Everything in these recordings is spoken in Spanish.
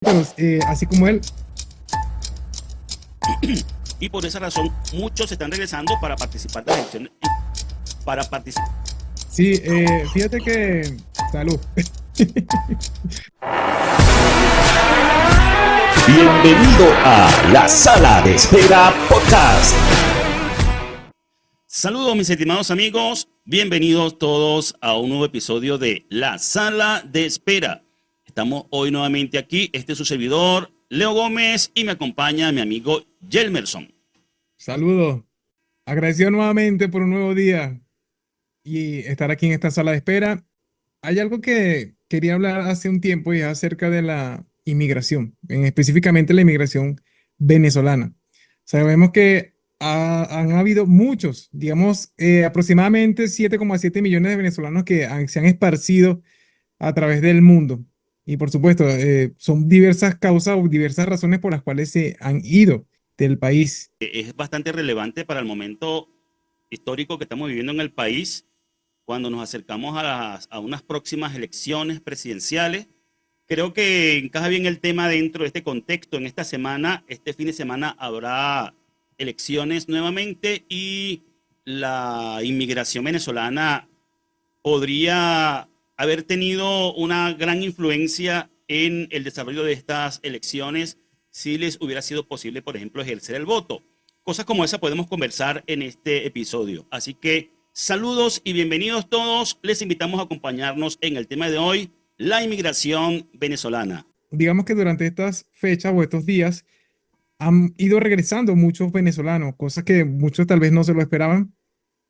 pero así como él, Y por esa razón muchos están regresando para participar de las elecciones, para participar. sí, fíjate que, salud. Bienvenido a la Sala de Espera Podcast. Saludos mis estimados amigos, bienvenidos todos a un nuevo episodio de La Sala de Espera. Estamos hoy nuevamente aquí, este es su servidor Leo Gómez y me acompaña mi amigo Yelmerson. Saludos. Agradecido nuevamente por un nuevo día y estar aquí en esta sala de espera. Hay algo que quería hablar hace un tiempo y es acerca de la inmigración, específicamente la inmigración venezolana. Sabemos que han habido muchos, digamos, aproximadamente 7,7 millones de venezolanos que se han esparcido a través del mundo. Y por supuesto, son diversas causas o diversas razones por las cuales se han ido del país. Es bastante relevante para el momento histórico que estamos viviendo en el país cuando nos acercamos a unas próximas elecciones presidenciales. Creo que encaja bien el tema dentro de este contexto. En esta semana, este fin de semana, habrá elecciones nuevamente y la inmigración venezolana podría haber tenido una gran influencia en el desarrollo de estas elecciones si les hubiera sido posible, por ejemplo, ejercer el voto. Cosas como esa podemos conversar en este episodio. Así que saludos y bienvenidos todos. Les invitamos a acompañarnos en el tema de hoy, la inmigración venezolana. Digamos que durante estas fechas o estos días han ido regresando muchos venezolanos, cosas que muchos tal vez no se lo esperaban,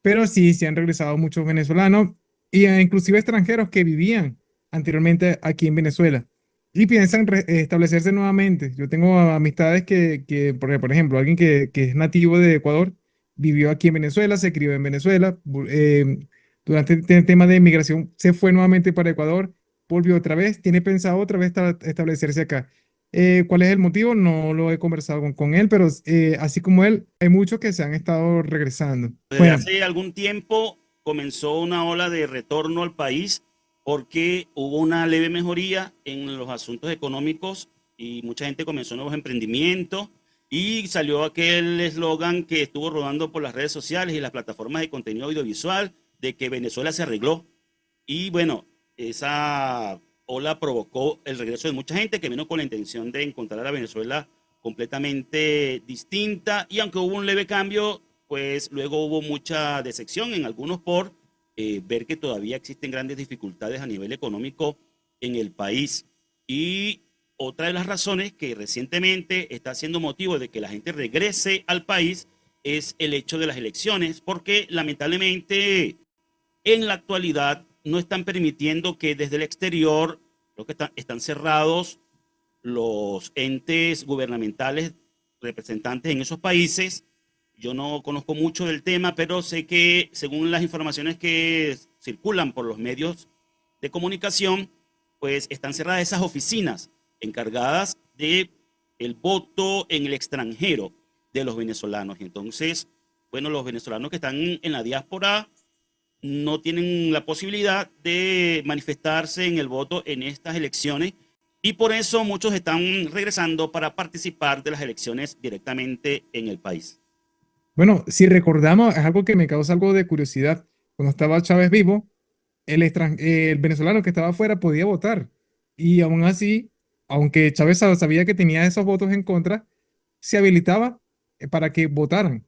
pero sí, se han regresado muchos venezolanos y inclusive extranjeros que vivían anteriormente aquí en Venezuela y piensan establecerse nuevamente. Yo tengo amistades por ejemplo, alguien que es nativo de Ecuador, vivió aquí en Venezuela, se crió en Venezuela, durante el tema de migración se fue nuevamente para Ecuador, volvió otra vez, tiene pensado otra vez establecerse acá. ¿Cuál es el motivo? No lo he conversado con él, pero así como él, hay muchos que se han estado regresando. Desde Bueno, hace algún tiempo comenzó una ola de retorno al país porque hubo una leve mejoría en los asuntos económicos y mucha gente comenzó nuevos emprendimientos y salió aquel eslogan que estuvo rodando por las redes sociales y las plataformas de contenido audiovisual de que Venezuela se arregló. Y bueno, esa ola provocó el regreso de mucha gente que vino con la intención de encontrar a Venezuela completamente distinta y aunque hubo un leve cambio, pues luego hubo mucha decepción en algunos por ver que todavía existen grandes dificultades a nivel económico en el país. Y otra de las razones que recientemente está siendo motivo de que la gente regrese al país es el hecho de las elecciones, porque lamentablemente en la actualidad no están permitiendo que desde el exterior, lo que están cerrados los entes gubernamentales representantes en esos países. Yo no conozco mucho del tema, pero sé que según las informaciones que circulan por los medios de comunicación, pues están cerradas esas oficinas encargadas de el voto en el extranjero de los venezolanos. Entonces, bueno, los venezolanos que están en la diáspora no tienen la posibilidad de manifestarse en el voto en estas elecciones y por eso muchos están regresando para participar de las elecciones directamente en el país. bueno, si recordamos, es algo que me causa algo de curiosidad. Cuando estaba Chávez vivo, el venezolano que estaba afuera podía votar. Y aún así, aunque Chávez sabía que tenía esos votos en contra, se habilitaba para que votaran.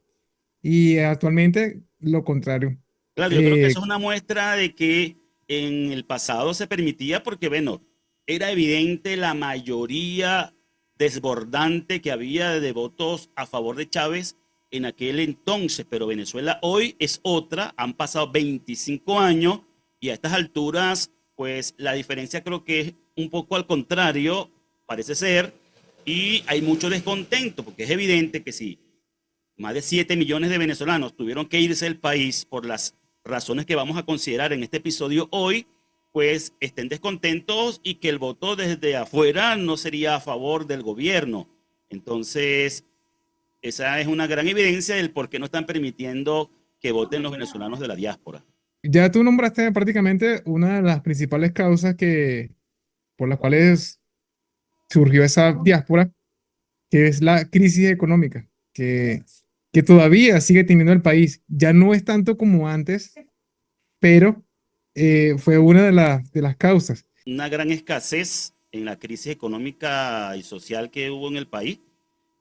Y actualmente lo contrario. Claro, yo creo que Eh, eso es una muestra de que en el pasado se permitía porque, bueno, era evidente la mayoría desbordante que había de votos a favor de Chávez en aquel entonces, pero Venezuela hoy es otra, han pasado 25 años y a estas alturas, pues la diferencia creo que es un poco al contrario, parece ser, y hay mucho descontento porque es evidente que si más de 7 millones de venezolanos tuvieron que irse del país por las razones que vamos a considerar en este episodio hoy, pues estén descontentos y que el voto desde afuera no sería a favor del gobierno. Entonces, esa es una gran evidencia del por qué no están permitiendo que voten los venezolanos de la diáspora. ya tú nombraste prácticamente una de las principales causas por las cuales surgió esa diáspora, que es la crisis económica, que todavía sigue teniendo el país. Ya no es tanto como antes, pero fue una de las causas. Una gran escasez en la crisis económica y social que hubo en el país.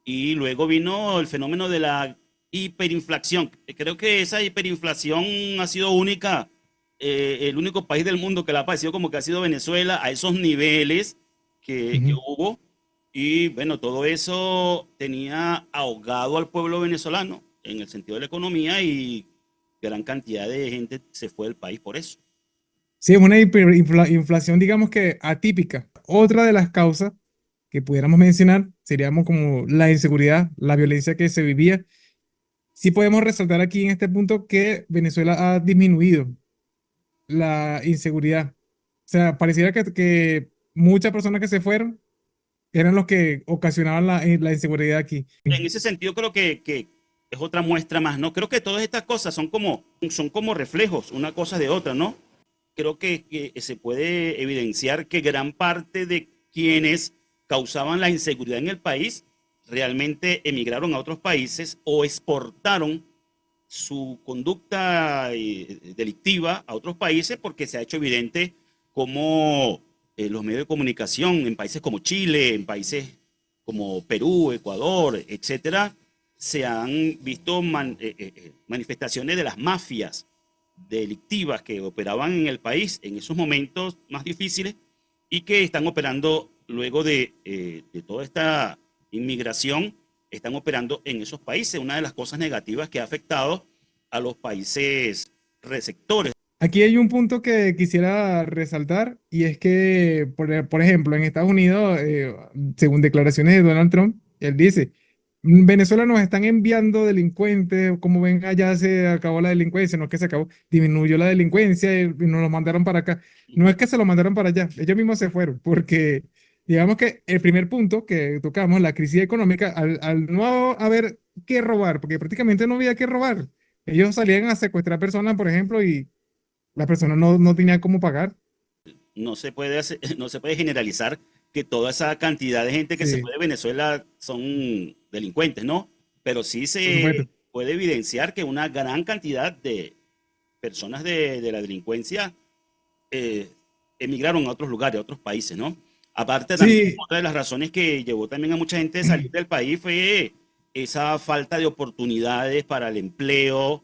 Y luego vino el fenómeno de la hiperinflación. Creo que esa hiperinflación ha sido única. El único país del mundo que la ha padecido como que ha sido Venezuela a esos niveles que Ujú. hubo. Y bueno, todo eso tenía ahogado al pueblo venezolano en el sentido de la economía y gran cantidad de gente se fue del país por eso. Sí, es una hiperinflación, digamos que atípica. Otra de las causas que pudiéramos mencionar seríamos como la inseguridad, la violencia que se vivía. Sí podemos resaltar aquí en este punto que Venezuela ha disminuido la inseguridad. O sea, pareciera que muchas personas que se fueron eran los que ocasionaban la inseguridad aquí. En ese sentido creo que es otra muestra más, ¿no? Creo que todas estas cosas son como reflejos, una cosa de otra, ¿no? Creo que se puede evidenciar que gran parte de quienes causaban la inseguridad en el país realmente emigraron a otros países o exportaron su conducta delictiva a otros países porque se ha hecho evidente cómo los medios de comunicación en países como Chile, en países como Perú, Ecuador, etcétera, se han visto manifestaciones de las mafias delictivas que operaban en el país en esos momentos más difíciles y que están operando luego de toda esta inmigración, están operando en esos países. Una de las cosas negativas que ha afectado a los países receptores. Aquí hay un punto que quisiera resaltar y es que, por ejemplo, en Estados Unidos, según declaraciones de Donald Trump, él dice, Venezuela nos están enviando delincuentes, como ven, allá se acabó la delincuencia, no es que se acabó, disminuyó la delincuencia y nos lo mandaron para acá. No es que se lo mandaron para allá, ellos mismos se fueron, porque digamos que el primer punto que tocamos, la crisis económica, al no haber qué robar, porque prácticamente no había qué robar, ellos salían a secuestrar personas, por ejemplo, y la persona no tenía cómo pagar. No se puede no se puede generalizar que toda esa cantidad de gente que se Sí, fue de Venezuela son delincuentes, ¿no? Pero sí por se supuesto. puede evidenciar que una gran cantidad de personas de la delincuencia eh, emigraron a otros lugares, a otros países, ¿no? Aparte también, Sí, otra de las razones que llevó también a mucha gente a salir del país fue esa falta de oportunidades para el empleo,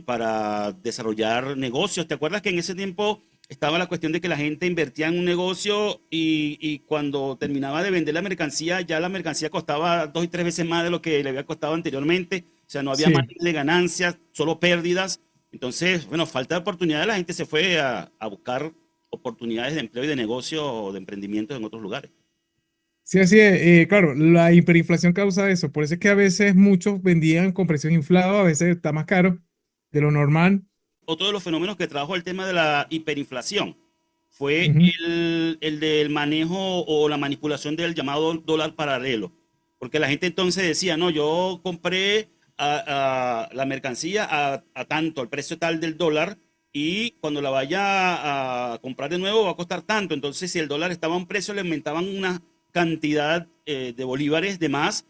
para desarrollar negocios. ¿Te acuerdas que en ese tiempo estaba la cuestión de que la gente invertía en un negocio y cuando terminaba de vender la mercancía, ya la mercancía costaba 2 y 3 veces más de lo que le había costado anteriormente? O sea, no había sí. margen de ganancias, solo pérdidas. Entonces, bueno, falta de oportunidades, la gente se fue a buscar oportunidades de empleo y de negocio o de emprendimiento en otros lugares. Sí, así es. Claro, la hiperinflación causa eso. Por eso es que a veces muchos vendían con precios inflados, a veces está más caro de lo normal. Otro de los fenómenos que trajo el tema de la hiperinflación fue Ujú. el del manejo o la manipulación del llamado dólar paralelo. Porque la gente entonces decía, no, yo compré la mercancía a tanto, al precio tal del dólar, y cuando la vaya a comprar de nuevo va a costar tanto. Entonces, si el dólar estaba a un precio, le aumentaban una cantidad de bolívares de más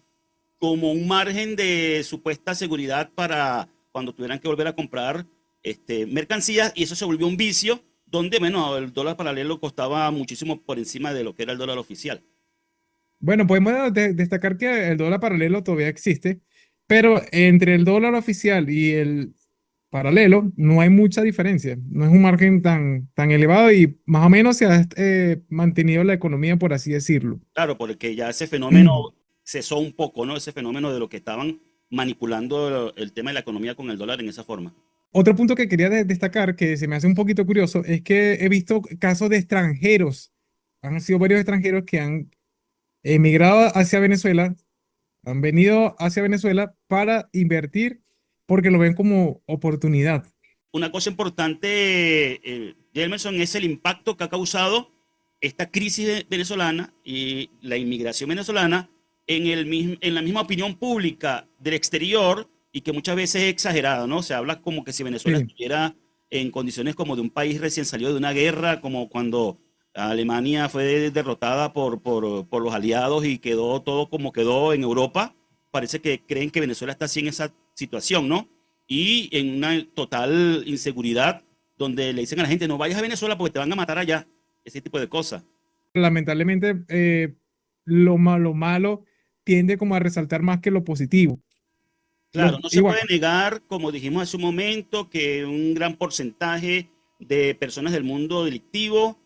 como un margen de supuesta seguridad para cuando tuvieran que volver a comprar mercancías, y eso se volvió un vicio donde, bueno, el dólar paralelo costaba muchísimo por encima de lo que era el dólar oficial. Bueno, podemos destacar que el dólar paralelo todavía existe, pero entre el dólar oficial y el paralelo no hay mucha diferencia. No es un margen tan elevado y más o menos se ha mantenido la economía, por así decirlo. Claro, porque ya ese fenómeno cesó un poco, ¿no? Ese fenómeno de lo que estaban manipulando el tema de la economía con el dólar en esa forma. Otro punto que quería destacar, que se me hace un poquito curioso, es que he visto casos de extranjeros. Han sido varios extranjeros que han emigrado hacia Venezuela, han venido hacia Venezuela para invertir porque lo ven como oportunidad. Una cosa importante, Jamerson, es el impacto que ha causado esta crisis venezolana y la inmigración venezolana en la misma opinión pública del exterior, y que muchas veces es exagerada, ¿no? Se habla como que si Venezuela Sí, estuviera en condiciones como de un país recién salido de una guerra, como cuando Alemania fue derrotada por los aliados y quedó todo como quedó en Europa. Parece que creen que Venezuela está así en esa situación, ¿no? Y en una total inseguridad donde le dicen a la gente, no vayas a Venezuela porque te van a matar allá. Ese tipo de cosas. Lamentablemente, lo malo tiende como a resaltar más que lo positivo. Claro, no Y se bueno, puede negar, como dijimos hace un momento, que un gran porcentaje de personas del mundo delictivo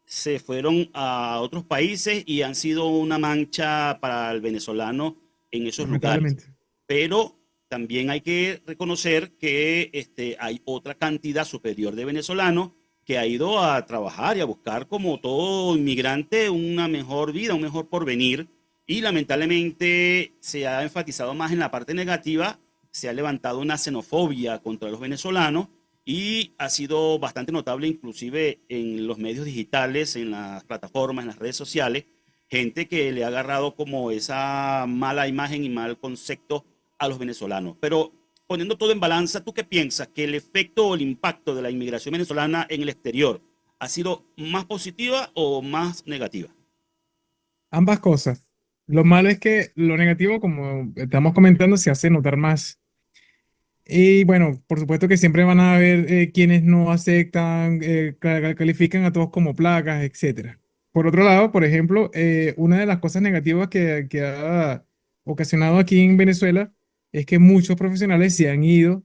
se fueron a otros países y han sido una mancha para el venezolano en esos lugares. lamentablemente. Pero también hay que reconocer que hay otra cantidad superior de venezolanos que ha ido a trabajar y a buscar, como todo inmigrante, una mejor vida, un mejor porvenir. Y lamentablemente se ha enfatizado más en la parte negativa, se ha levantado una xenofobia contra los venezolanos y ha sido bastante notable inclusive en los medios digitales, en las plataformas, en las redes sociales, gente que le ha agarrado como esa mala imagen y mal concepto a los venezolanos. Pero poniendo todo en balanza, ¿tú qué piensas? ¿Que el efecto o el impacto de la inmigración venezolana en el exterior ha sido más positiva o más negativa? Ambas cosas. Lo malo es que lo negativo, como estamos comentando, se hace notar más. Y bueno, por supuesto que siempre van a haber quienes no aceptan, califican a todos como plagas, etcétera. Por otro lado, por ejemplo, una de las cosas negativas que ha ocasionado aquí en Venezuela es que muchos profesionales se han ido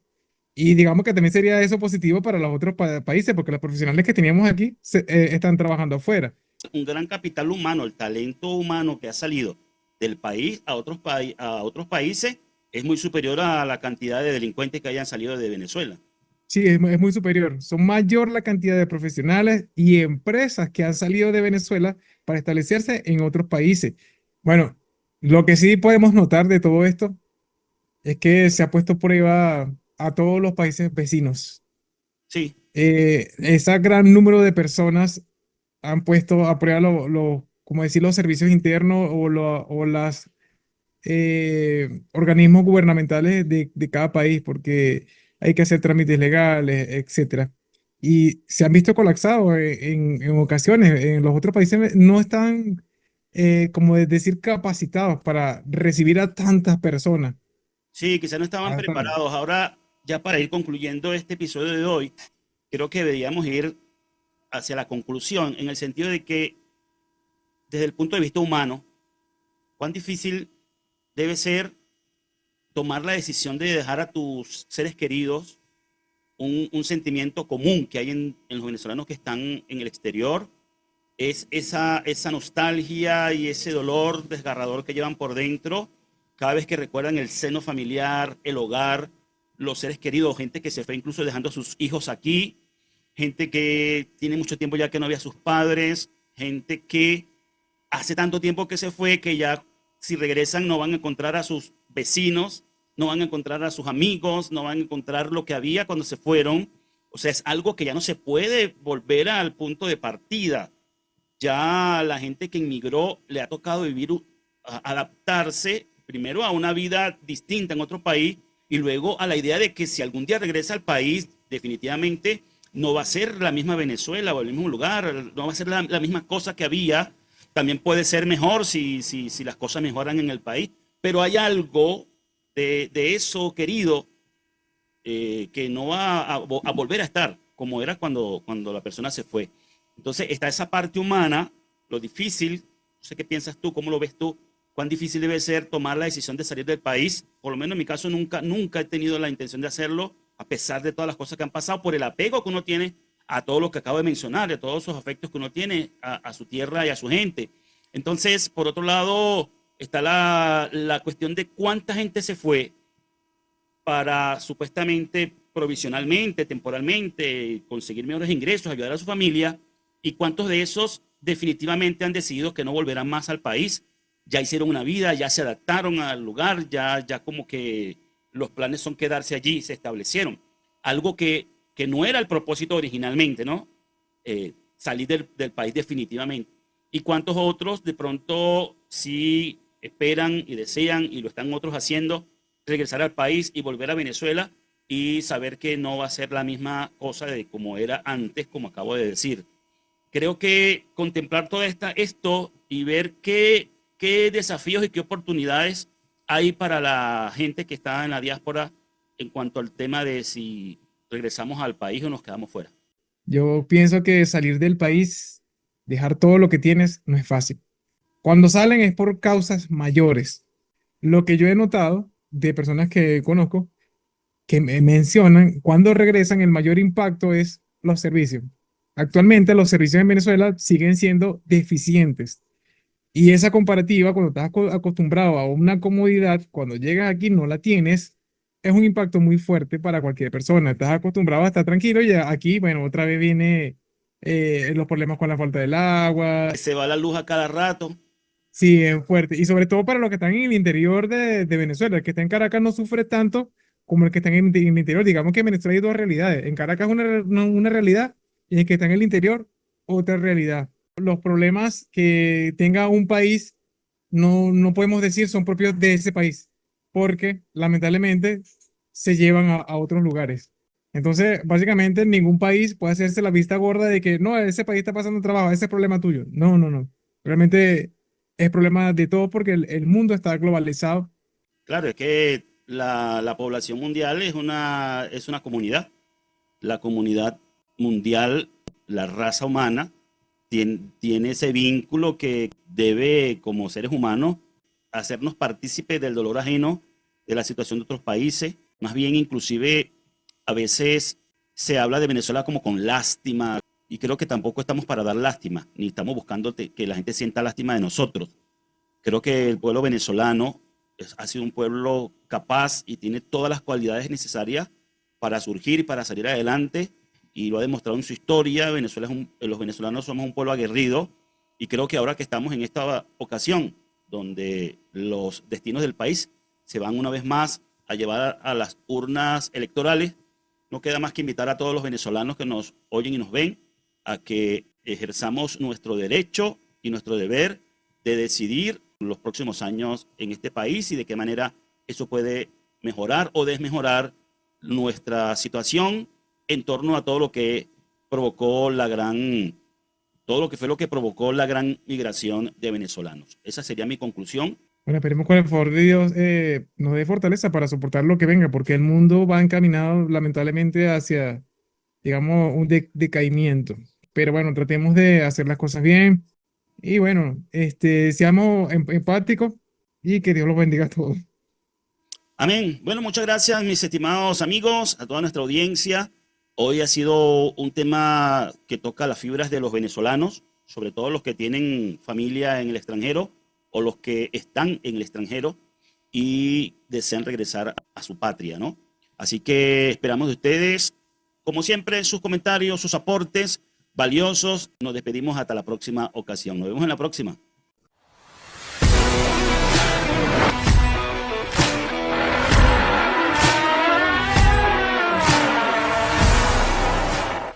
y digamos que también sería eso positivo para los otros países porque los profesionales que teníamos aquí están trabajando afuera. Un gran capital humano, el talento humano que ha salido del país a a otros países es muy superior a la cantidad de delincuentes que hayan salido de Venezuela. Sí, es muy superior. Son mayor la cantidad de profesionales y empresas que han salido de Venezuela para establecerse en otros países. Bueno, lo que sí podemos notar de todo esto es que se ha puesto a prueba a todos los países vecinos. Sí, Ese gran número de personas han puesto a prueba como decir, los servicios internos o las organismos gubernamentales de cada país, porque hay que hacer trámites legales, etcétera. Y se han visto colapsados en ocasiones. En los otros países no están, como decir, capacitados para recibir a tantas personas. sí, quizás no estaban preparados. Ahora, ya para ir concluyendo este episodio de hoy, creo que deberíamos ir hacia la conclusión en el sentido de que desde el punto de vista humano, cuán difícil debe ser tomar la decisión de dejar a tus seres queridos, un sentimiento común que hay en los venezolanos que están en el exterior, es esa nostalgia y ese dolor desgarrador que llevan por dentro cada vez que recuerdan el seno familiar, el hogar, los seres queridos, gente que se fue incluso dejando a sus hijos aquí, gente que tiene mucho tiempo ya que no había a sus padres, gente que hace tanto tiempo que se fue que ya si regresan no van a encontrar a sus vecinos, no van a encontrar a sus amigos, no van a encontrar lo que había cuando se fueron. O sea, es algo que ya no se puede volver al punto de partida. Ya la gente que inmigró le ha tocado vivir, adaptarse primero a una vida distinta en otro país y luego a la idea de que si algún día regresa al país, definitivamente no va a ser la misma Venezuela o el mismo lugar, no va a ser la misma cosa que había. También puede ser mejor si las cosas mejoran en el país, pero hay algo de eso querido que no va a volver a estar como era cuando la persona se fue. Entonces está esa parte humana, lo difícil, no sé qué piensas tú, cómo lo ves tú, cuán difícil debe ser tomar la decisión de salir del país. Por lo menos en mi caso nunca he tenido la intención de hacerlo, a pesar de todas las cosas que han pasado, por el apego que uno tiene a todo lo que acabo de mencionar, a todos esos afectos que uno tiene a su tierra y a su gente. Entonces, por otro lado, está la cuestión de cuánta gente se fue para supuestamente, provisionalmente, temporalmente, conseguir mejores ingresos, ayudar a su familia, y cuántos de esos definitivamente han decidido que no volverán más al país, ya hicieron una vida, ya se adaptaron al lugar, ya como que los planes son quedarse allí, se establecieron. Algo que no era el propósito originalmente, ¿no? Salir del país definitivamente. Y cuántos otros de pronto sí esperan y desean, y lo están otros haciendo, regresar al país y volver a Venezuela y saber que no va a ser la misma cosa de como era antes, como acabo de decir. creo que contemplar todo esto y ver qué desafíos y qué oportunidades hay para la gente que está en la diáspora en cuanto al tema de si regresamos al país o nos quedamos fuera. Yo pienso que salir del país, dejar todo lo que tienes, no es fácil. Cuando salen es por causas mayores. Lo que yo he notado de personas que conozco que me mencionan, cuando regresan, el mayor impacto es los servicios. Actualmente los servicios en Venezuela siguen siendo deficientes. Y esa comparativa, cuando estás acostumbrado a una comodidad, cuando llegas aquí no la tienes, es un impacto muy fuerte para cualquier persona. Estás acostumbrado a estar tranquilo y aquí, bueno, otra vez viene los problemas con la falta del agua. Se va la luz a cada rato. Sí, es fuerte. Y sobre todo para los que están en el interior de Venezuela. El que está en Caracas no sufre tanto como el que está en el interior. Digamos que en Venezuela hay dos realidades. En Caracas una realidad y el que está en el interior otra realidad. Los problemas que tenga un país no podemos decir son propios de ese país, porque lamentablemente se llevan a otros lugares. Entonces, básicamente, ningún país puede hacerse la vista gorda de que no, ese país está pasando trabajo, ese es problema tuyo. No, no, no. Realmente es problema de todo porque el mundo está globalizado. Claro, es que la población mundial es una comunidad. La comunidad mundial, la raza humana, tiene ese vínculo que debe, como seres humanos, hacernos partícipes del dolor ajeno, de la situación de otros países. Más bien, inclusive, a veces se habla de Venezuela como con lástima, y creo que tampoco estamos para dar lástima, ni estamos buscando que la gente sienta lástima de nosotros. Creo que el pueblo venezolano ha sido un pueblo capaz y tiene todas las cualidades necesarias para surgir y para salir adelante, y lo ha demostrado en su historia. Los venezolanos somos un pueblo aguerrido, y creo que ahora que estamos en esta ocasión, donde los destinos del país se van una vez más a llevar a las urnas electorales, no queda más que invitar a todos los venezolanos que nos oyen y nos ven a que ejerzamos nuestro derecho y nuestro deber de decidir los próximos años en este país y de qué manera eso puede mejorar o desmejorar nuestra situación en torno a todo lo que provocó todo lo que fue lo que provocó la gran migración de venezolanos. Esa sería mi conclusión. Bueno, esperemos con el favor de Dios nos dé fortaleza para soportar lo que venga, porque el mundo va encaminado lamentablemente hacia, digamos, un decaimiento. Pero bueno, tratemos de hacer las cosas bien y bueno, seamos empáticos y que Dios los bendiga a todos. Amén. Bueno, muchas gracias, mis estimados amigos, a toda nuestra audiencia. Hoy ha sido un tema que toca las fibras de los venezolanos, sobre todo los que tienen familia en el extranjero o los que están en el extranjero y desean regresar a su patria, ¿no? Así que esperamos de ustedes, como siempre, sus comentarios, sus aportes valiosos. Nos despedimos hasta la próxima ocasión. Nos vemos en la próxima.